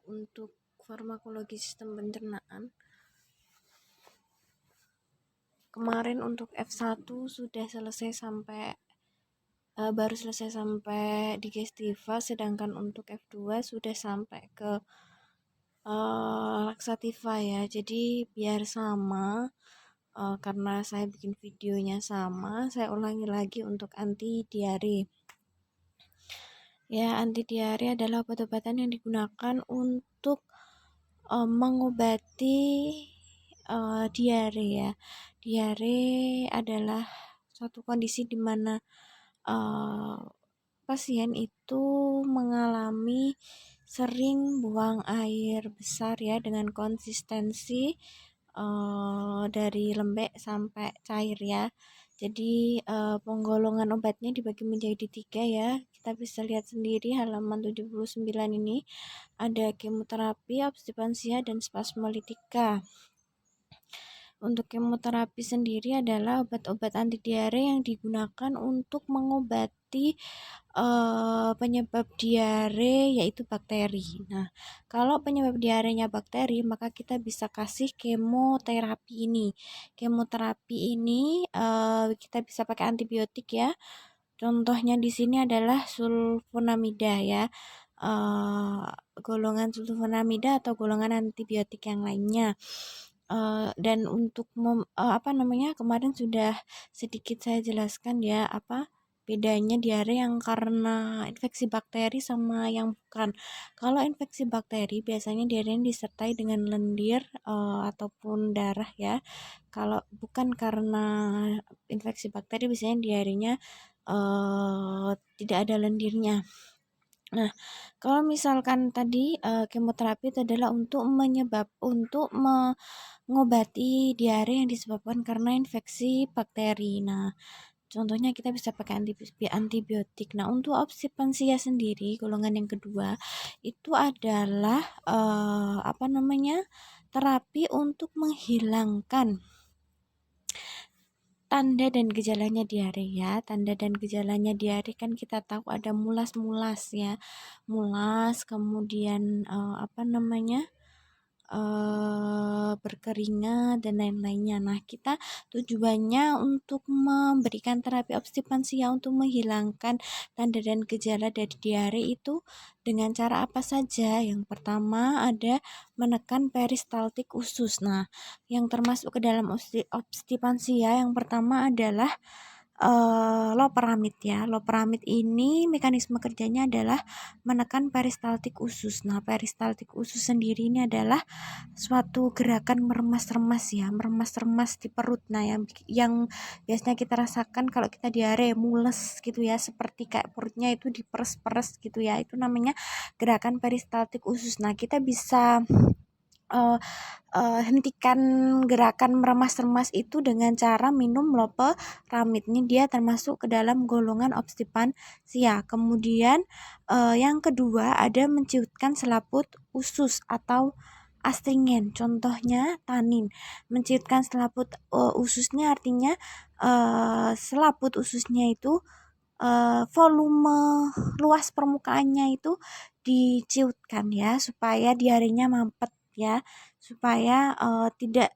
Untuk farmakologi sistem pencernaan, kemarin untuk F1 sudah selesai sampai baru selesai sampai digestiva, sedangkan untuk F2 sudah sampai ke laksativa ya. Jadi biar sama, karena saya bikin videonya sama, saya ulangi lagi untuk anti diare. Ya, anti diare adalah obat-obatan yang digunakan untuk mengobati diare ya. Diare adalah suatu kondisi di mana pasien itu mengalami sering buang air besar ya, dengan konsistensi dari lembek sampai cair ya. Jadi penggolongan obatnya dibagi menjadi 3 ya. Kita bisa lihat sendiri halaman 79 ini. Ada kemoterapi, obstipansia, dan spasmolitika. Untuk kemoterapi sendiri adalah obat-obat anti diare yang digunakan untuk mengobati penyebab diare, yaitu bakteri. Nah, kalau penyebab diarenya bakteri, maka kita bisa kasih kemoterapi ini. Kemoterapi ini kita bisa pakai antibiotik ya. Contohnya di sini adalah sulfonamida ya. Golongan sulfonamida atau golongan antibiotik yang lainnya. Dan untuk kemarin sudah sedikit saya jelaskan ya, apa bedanya diare yang karena infeksi bakteri sama yang bukan. Kalau infeksi bakteri biasanya diare disertai dengan lendir ataupun darah ya. Kalau bukan karena infeksi bakteri, biasanya diarenya tidak ada lendirnya. Nah, kalau misalkan tadi kemoterapi itu adalah untuk mengobati diare yang disebabkan karena infeksi bakteri. Nah, contohnya kita bisa pakai antibiotik. Nah, untuk obstipansia sendiri, golongan yang kedua, itu adalah terapi untuk menghilangkan tanda dan gejalanya diare ya. Tanda dan gejalanya diare kan kita tahu ada mulas-mulas ya. Mulas, kemudian berkeringat dan lain-lainnya. Nah, kita tujuannya untuk memberikan terapi obstipansia untuk menghilangkan tanda dan gejala dari diare itu dengan cara apa saja? Yang pertama ada menekan peristaltik usus. Nah, yang termasuk ke dalam obstipansia yang pertama adalah loperamid ya. Loperamid ini mekanisme kerjanya adalah menekan peristaltik usus. Nah, peristaltik usus sendiri ini adalah suatu gerakan meremas-remas ya, meremas-remas di perut. Nah, yang biasanya kita rasakan kalau kita diare, mules gitu ya, seperti kayak perutnya itu diperes-peres gitu ya. Itu namanya gerakan peristaltik usus. Nah, kita bisa hentikan gerakan meremas-remas itu dengan cara minum loperamid. Ini dia termasuk ke dalam golongan obstipansia. Kemudian yang kedua ada menciutkan selaput usus atau astringen. Contohnya tanin. Menciutkan selaput ususnya artinya selaput ususnya itu volume luas permukaannya itu diciutkan ya, supaya diarenya mampet ya, supaya tidak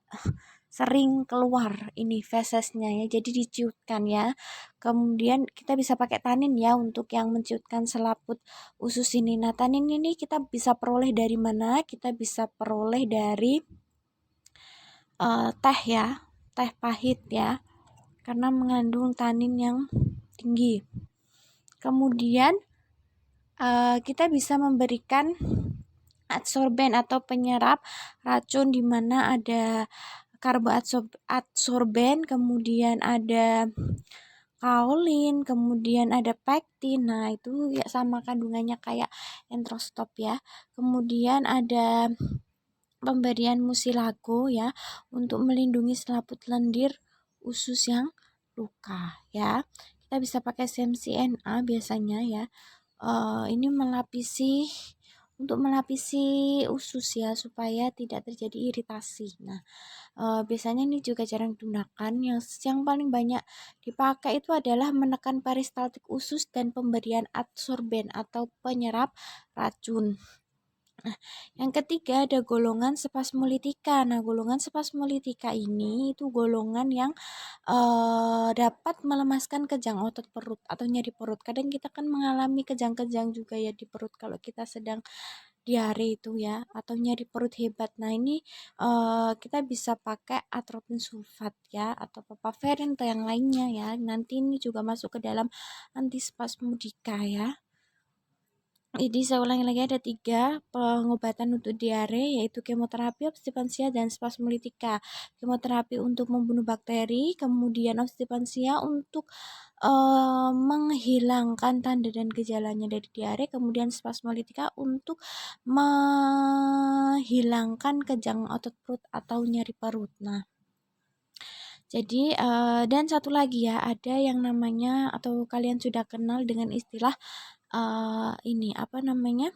sering keluar ini fesesnya ya, jadi diciutkan ya. Kemudian kita bisa pakai tanin ya untuk yang menciutkan selaput usus ini. Nah, tanin ini kita bisa peroleh dari mana? Kita bisa peroleh dari teh ya, teh pahit ya, karena mengandung tanin yang tinggi. Kemudian kita bisa memberikan adsorben atau penyerap racun, di mana ada karboadsorben, kemudian ada kaolin, kemudian ada pektin. Nah, itu ya sama kandungannya kayak entrostop ya. Kemudian ada pemberian musilago ya untuk melindungi selaput lendir usus yang luka ya. Kita bisa pakai CMCNA biasanya ya. Ini untuk melapisi usus ya, supaya tidak terjadi iritasi. Nah, biasanya ini juga jarang digunakan. Yang paling banyak dipakai itu adalah menekan peristaltik usus dan pemberian adsorben atau penyerap racun. Yang ketiga ada golongan spasmolitika. Nah, golongan spasmolitika ini itu golongan yang dapat melemaskan kejang otot perut atau nyeri perut. Kadang kita kan mengalami kejang-kejang juga ya di perut kalau kita sedang diare itu ya, atau nyeri perut hebat. Nah, ini kita bisa pakai atropin sulfat ya, atau papaverin atau yang lainnya ya. Nanti ini juga masuk ke dalam antispasmodika ya. Jadi saya ulangi lagi, ada 3 pengobatan untuk diare, yaitu kemoterapi, obstipansia, dan spasmolitika. Kemoterapi untuk membunuh bakteri, kemudian obstipansia untuk menghilangkan tanda dan gejalanya dari diare, kemudian spasmolitika untuk menghilangkan kejang otot perut atau nyeri perut. Nah, jadi dan satu lagi ya, ada yang namanya atau kalian sudah kenal dengan istilah ini apa namanya?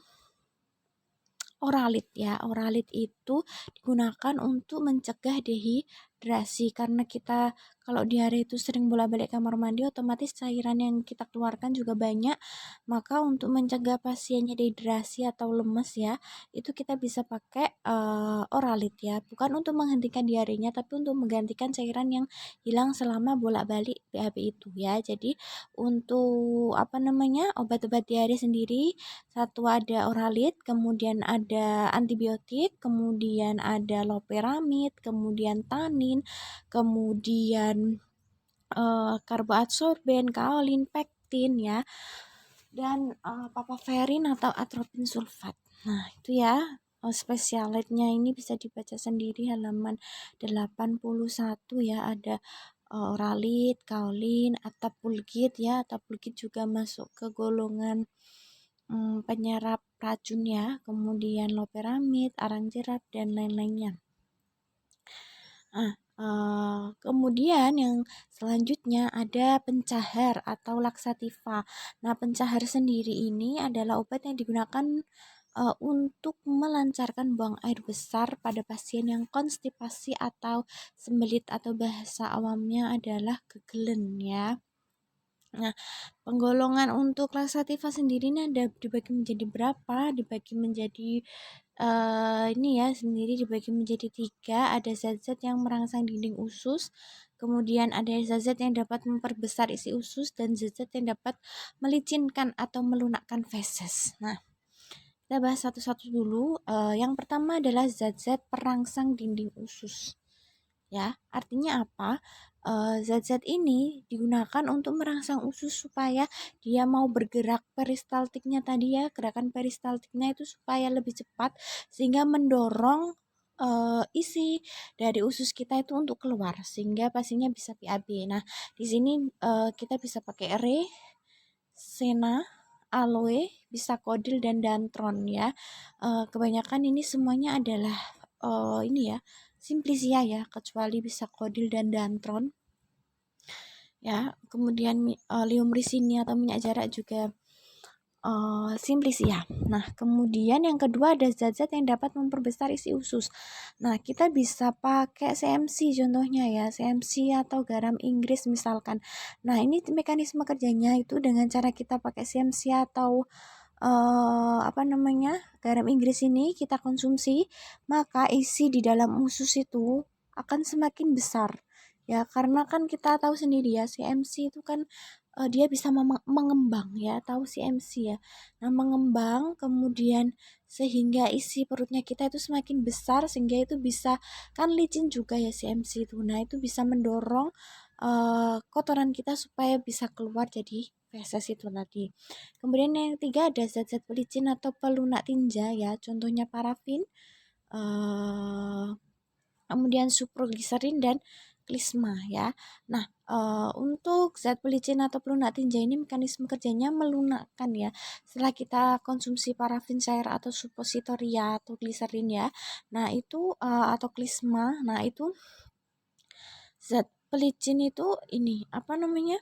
Oralit ya. Oralit itu digunakan untuk mencegah dehidrasi, karena kita kalau diare itu sering bolak-balik kamar mandi, otomatis cairan yang kita keluarkan juga banyak. Maka untuk mencegah pasiennya dehidrasi atau lemes ya, itu kita bisa pakai oralit ya. Bukan untuk menghentikan diarenya, tapi untuk menggantikan cairan yang hilang selama bolak-balik BAB itu ya. Jadi untuk apa namanya, obat-obat diare sendiri, satu ada oralit, kemudian ada antibiotik, kemudian ada loperamid, kemudian tanin, kemudian karboadsorben, kaolin, pektin ya, dan papaverin atau atropin sulfat. Nah, itu ya. Spesialitnya ini bisa dibaca sendiri halaman 81 ya, ada oralit, kaolin, atapulgit ya. Atapulgit juga masuk ke golongan penyerap racun ya, kemudian loperamid, arang jeram, dan lain-lainnya. Nah, kemudian yang selanjutnya ada pencahar atau laksativa. Nah, pencahar sendiri ini adalah obat yang digunakan untuk melancarkan buang air besar pada pasien yang konstipasi atau sembelit, atau bahasa awamnya adalah gegelen ya. Nah, penggolongan untuk laksativa sendiri ini ada dibagi menjadi berapa? Dibagi menjadi ini ya, sendiri dibagi menjadi 3. Ada zat-zat yang merangsang dinding usus, kemudian ada zat-zat yang dapat memperbesar isi usus, dan zat-zat yang dapat melicinkan atau melunakkan feses. Nah, kita bahas satu-satu dulu. Yang pertama adalah zat-zat perangsang dinding usus. Ya, artinya apa? Zat-zat ini digunakan untuk merangsang usus supaya dia mau bergerak, peristaltiknya tadi ya, gerakan peristaltiknya itu supaya lebih cepat, sehingga mendorong isi dari usus kita itu untuk keluar, sehingga pasiennya bisa BAB. Nah, di sini kita bisa pakai sena, aloe, bisakodil, dan dantron ya. Kebanyakan ini semuanya adalah ini ya, simplisia ya, kecuali bisakodil dan dantron ya. Kemudian liumrisini atau minyak jarak juga simplisia. Nah, kemudian yang kedua ada zat-zat yang dapat memperbesar isi usus. Nah, kita bisa pakai CMC contohnya ya, CMC atau garam Inggris misalkan. Nah, ini mekanisme kerjanya itu dengan cara kita pakai CMC atau apa namanya, garam Inggris ini kita konsumsi, maka isi di dalam usus itu akan semakin besar ya, karena kan kita tahu sendiri ya, CMC itu kan dia bisa mengembang ya, tahu CMC ya. Nah, mengembang kemudian sehingga isi perutnya kita itu semakin besar, sehingga itu bisa, kan licin juga ya CMC itu. Nah, itu bisa mendorong kotoran kita supaya bisa keluar jadi feses itu tadi. Kemudian yang ketiga ada zat-zat pelicin atau pelunak tinja ya, contohnya parafin, kemudian suprogliserin, dan klisma ya. Nah, untuk zat pelicin atau pelunak tinja ini mekanisme kerjanya melunakkan ya. Setelah kita konsumsi parafin cair atau suppositoria atau gliserin ya. Nah, itu atau klisma. Nah, itu zat pelicin itu ini apa namanya?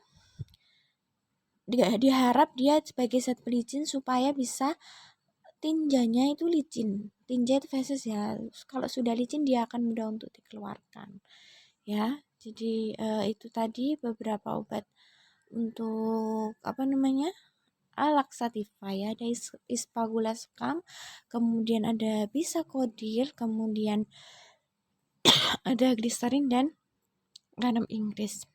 Diharap dia sebagai zat pelicin supaya bisa tinjanya itu licin. Tinja itu feses ya. Kalau sudah licin dia akan mudah untuk dikeluarkan. Ya, jadi itu tadi beberapa obat untuk apa namanya? laxativa ya, ada ispagulascam, kemudian ada bisakodil, kemudian ada gliserin dan garam Inggris.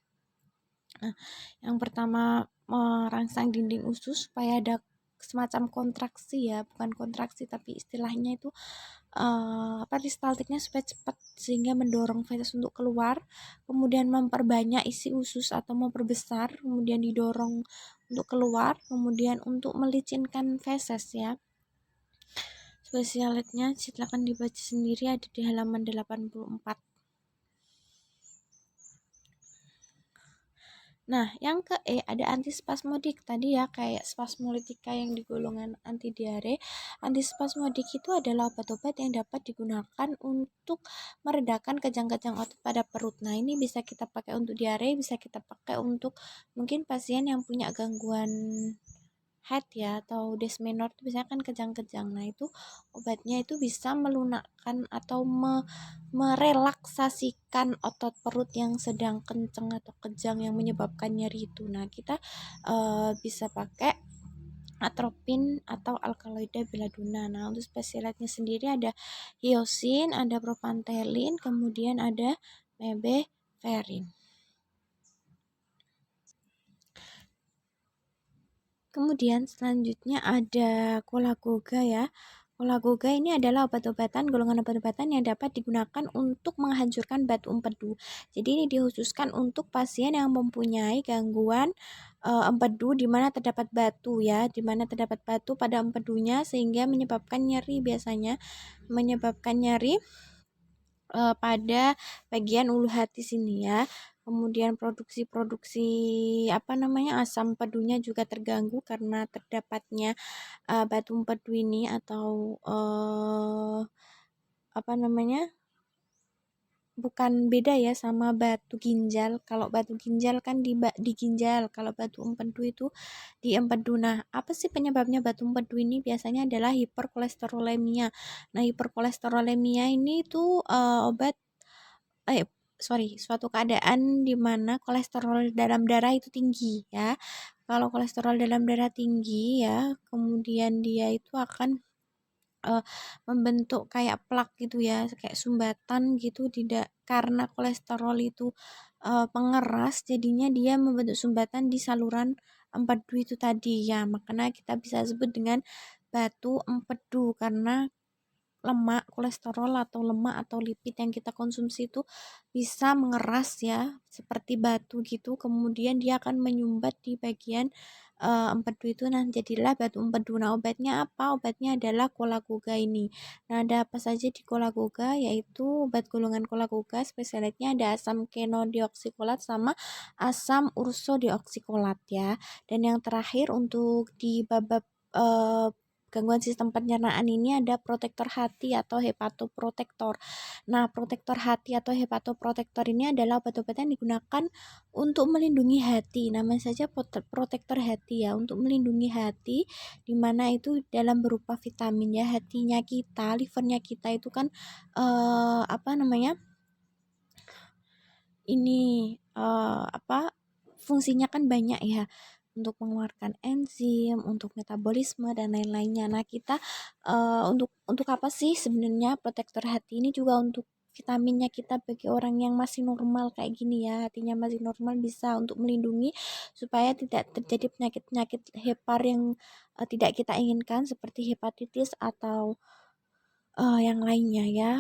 Nah, yang pertama merangsang dinding usus supaya ada semacam kontraksi ya, bukan kontraksi tapi istilahnya itu peristaltiknya supaya cepat sehingga mendorong feses untuk keluar, kemudian memperbanyak isi usus atau memperbesar, kemudian didorong untuk keluar, kemudian untuk melicinkan feses ya. Spesialnya silakan dibaca sendiri, ada di halaman 84. Nah, yang ke E ada antispasmodik tadi ya, kayak spasmolitika yang di golongan anti diare. Antispasmodik itu adalah obat-obat yang dapat digunakan untuk meredakan kejang-kejang otot pada perut. Nah, ini bisa kita pakai untuk diare, bisa kita pakai untuk mungkin pasien yang punya gangguan head ya atau desmenor itu biasanya kan kejang-kejang. Nah, itu obatnya itu bisa melunakkan atau merelaksasikan otot perut yang sedang kenceng atau kejang yang menyebabkan nyeri itu. Nah, kita bisa pakai atropin atau alkaloida belladonna. Nah, untuk spesialnya sendiri ada hyosin, ada propantelin, kemudian ada mebeferin. Kemudian selanjutnya ada kolagoga ya. Kolagoga ini adalah obat-obatan, golongan obat-obatan yang dapat digunakan untuk menghancurkan batu empedu. Jadi ini dikhususkan untuk pasien yang mempunyai gangguan empedu di mana terdapat batu ya, di mana terdapat batu pada empedunya sehingga menyebabkan nyeri, biasanya menyebabkan nyeri pada bagian ulu hati sini ya. Kemudian produksi asam empedunya juga terganggu karena terdapatnya batu empedu ini atau bukan beda ya sama batu ginjal. Kalau batu ginjal kan di ginjal, kalau batu empedu itu di empedu. Nah, apa sih penyebabnya batu empedu ini? Biasanya adalah hiperkolesterolemia. Nah, hiperkolesterolemia ini tuh suatu keadaan di mana kolesterol dalam darah itu tinggi ya. Kalau kolesterol dalam darah tinggi ya, kemudian dia itu akan membentuk kayak plak gitu ya, kayak sumbatan gitu, tidak karena kolesterol itu pengeras, jadinya dia membentuk sumbatan di saluran empedu itu tadi ya. Makanya kita bisa sebut dengan batu empedu karena lemak, kolesterol atau lemak atau lipid yang kita konsumsi itu bisa mengeras ya, seperti batu gitu. Kemudian dia akan menyumbat di bagian empedu itu. Nah, jadilah batu empedu. Nah, obatnya apa? Obatnya adalah kolagoga ini. Nah, ada apa saja di kolagoga? Yaitu obat golongan kolagoga, spesialnya ada asam kenodioksikolat sama asam ursodioksikolat ya. Dan yang terakhir untuk di babak gangguan sistem pencernaan ini ada protektor hati atau hepatoprotektor. Nah, protektor hati atau hepatoprotektor ini adalah obat-obat yang digunakan untuk melindungi hati. Namanya saja protektor hati ya, untuk melindungi hati, di mana itu dalam berupa vitamin ya. Hatinya kita, livernya kita itu kan fungsinya kan banyak ya, untuk mengeluarkan enzim, untuk metabolisme dan lain-lainnya. Nah, kita untuk apa sih sebenarnya protektor hati ini? Juga untuk vitaminnya kita bagi orang yang masih normal kayak gini ya, hatinya masih normal, bisa untuk melindungi supaya tidak terjadi penyakit-penyakit hepar yang tidak kita inginkan seperti hepatitis atau yang lainnya ya.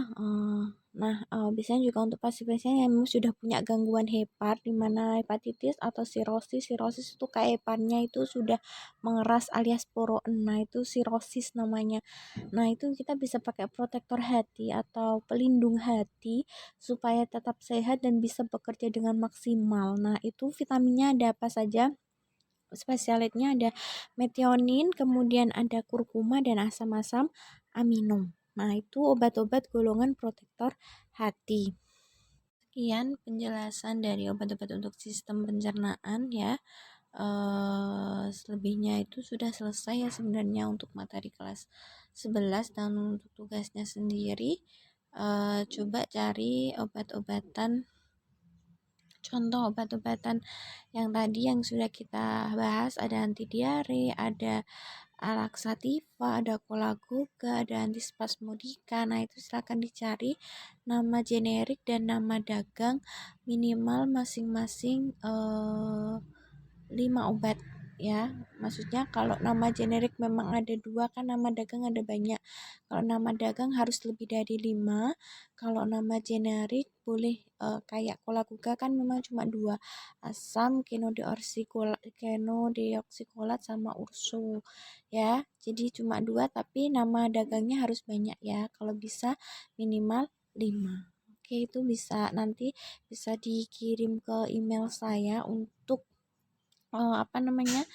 Biasanya juga untuk pasien-pasien yang memang sudah punya gangguan hepar, di mana hepatitis atau sirosis. Sirosis itu kayak heparnya itu sudah mengeras alias poroen. Nah, itu sirosis namanya. Nah, itu kita bisa pakai protektor hati atau pelindung hati supaya tetap sehat dan bisa bekerja dengan maksimal. Nah, itu vitaminnya ada apa saja? Spesialitnya ada metionin, kemudian ada kurkuma dan asam-asam amino. Nah, itu obat-obat golongan protektor hati. Sekian penjelasan dari obat-obat untuk sistem pencernaan ya. Selebihnya itu sudah selesai ya sebenarnya untuk materi kelas 11, dan untuk tugasnya sendiri coba cari obat-obatan Contoh obat-obatan yang tadi yang sudah kita bahas, ada anti diare, ada Alaxativa, ada Kolagoga, ada antispasmodika. Nah, itu silakan dicari nama generik dan nama dagang minimal masing-masing 5 obat ya. Maksudnya kalau nama generik memang ada 2, kan nama dagang ada banyak. Kalau nama dagang harus lebih dari 5. Kalau nama generik boleh kayak Kolaguga kan memang cuma 2, asam kenodeoksikolat sama urso ya. Jadi cuma 2 tapi nama dagangnya harus banyak ya. Kalau bisa minimal 5. Oke, itu bisa dikirim ke email saya untuk apa namanya,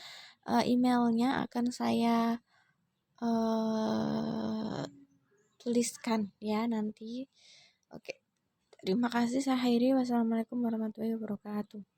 emailnya akan saya tuliskan ya nanti. Oke, terima kasih, saya akhiri. Wassalamualaikum warahmatullahi wabarakatuh.